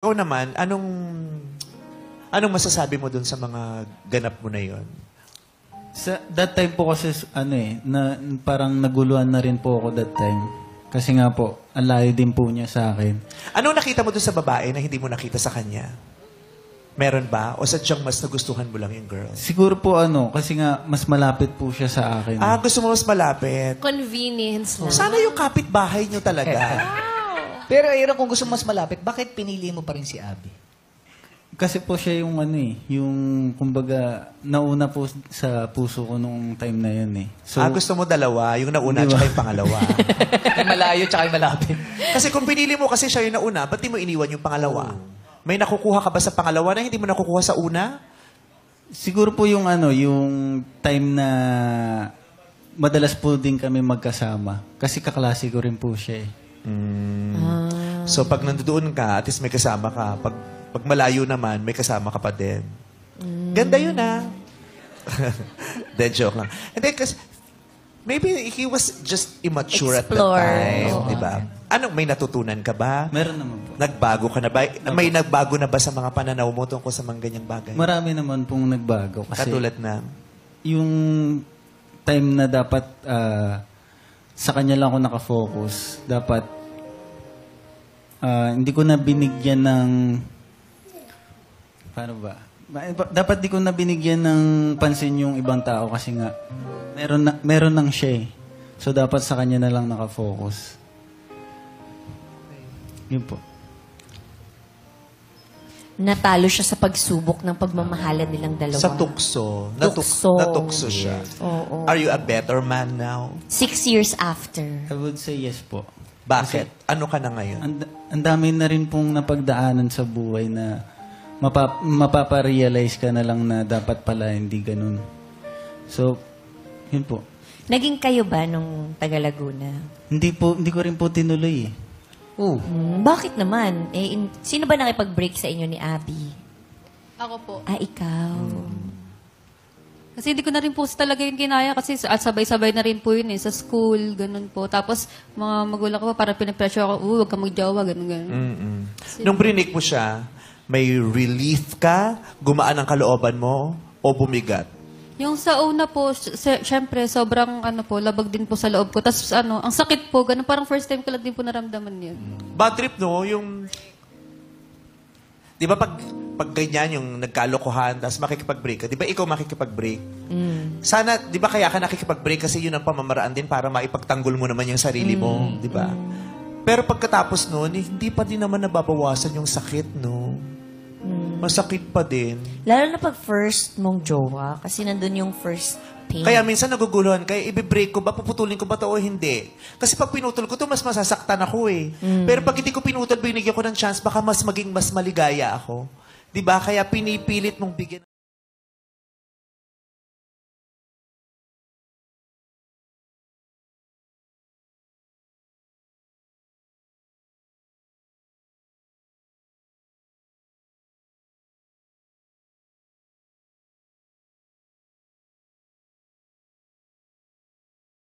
Ikaw naman, anong masasabi mo dun sa mga ganap mo na yon? Sa that time po kasi parang naguluhan na rin po ako that time. Kasi nga po, ang layo din po niya sa akin. Anong nakita mo dun sa babae na hindi mo nakita sa kanya? Meron ba? O sadyang mas nagustuhan mo lang yung girl? Siguro po kasi nga mas malapit po siya sa akin. Gusto mo mas malapit? Convenience lang. Sana yung kapitbahay nyo talaga. Pero Aaron, kung gusto mo mas malapit, bakit pinili mo pa rin si Abby? Kasi po siya yung yung kumbaga nauna po sa puso ko nung time na yun eh. So, gusto mo dalawa, yung nauna tsaka yung pangalawa. Yung malayo tsaka yung malapit. Kasi kung pinili mo kasi siya yung nauna, ba't di mo iniwan yung pangalawa? May nakukuha ka ba sa pangalawa na hindi mo nakukuha sa una? siguro po yung yung time na madalas po din kami magkasama. Kasi kaklase ko rin po siya eh. So pag nandoon ka, at least may kasama ka. Pag malayo naman, may kasama ka pa din. Ganda yun Then joke lang. And then, maybe he was just immature at the time. Oo. Diba? May natutunan ka ba? Meron naman po. Nagbago ka na ba? May nagbago na ba sa mga pananaw mo tungkol sa mga ganyang bagay? Marami naman pong nagbago. Kasi Katulad na? yung time na dapat sa kanya lang ako nakafocus, dapat hindi ko na binigyan ng paano ba? Dapat di ko na binigyan ng pansin yung ibang tao kasi nga meron nang siya eh. So dapat sa kanya na lang nakafocus. Yun po. Natalo siya sa pagsubok ng pagmamahalan nilang dalawa. Sa tukso. Tukso. Natukso siya. Oo. Are you a better man now? 6 years after. I would say yes po. Bakit? Ano ka na ngayon? Ang dami na rin pong napagdaanan sa buhay na mapaparealize ka na lang na dapat pala hindi ganun. So, yun po. Naging kayo ba nung taga Laguna? Hindi ko rin po tinuloy eh. Bakit naman? Sino ba nakipag-break sa inyo ni Abby? Ako po. Ikaw. Kasi hindi ko na rin po talaga yung kinaya kasi at sabay-sabay na rin po yun sa school, ganun po. Tapos mga magulang ko parang pinapressure ako, huwag ka magjawa, ganun. Nung brinik mo siya, may relief ka? Gumaan ang kalooban mo? O bumigat? Yung sa una po, syempre, sobrang labag din po sa loob ko. Tapos ang sakit po, ganun. Parang first time ko lang din po naramdaman yun. Bad trip, no? Yung... Di ba pag ganyan, yung nagkalokohan, tapos makikipag-break ka, di ba ikaw makikipag-break? Sana, di ba kaya ka nakikipag-break kasi yun ang pamamaraan din para maipagtanggol mo naman yung sarili mo, di ba? Pero pagkatapos nun, hindi pa din naman nababawasan yung sakit, no? Masakit pa din. Lalo na pag first mong jowa, kasi nandun yung first pain. Kaya minsan naguguluhan, kaya i-break ko ba, puputulin ko ba to o hindi? Kasi pag pinutol ko to, mas masasaktan ako eh. Pero pag hindi ko pinutol, binigyan ko ng chance, baka mas maligaya ako. Diba? Kaya pinipilit mong bigyan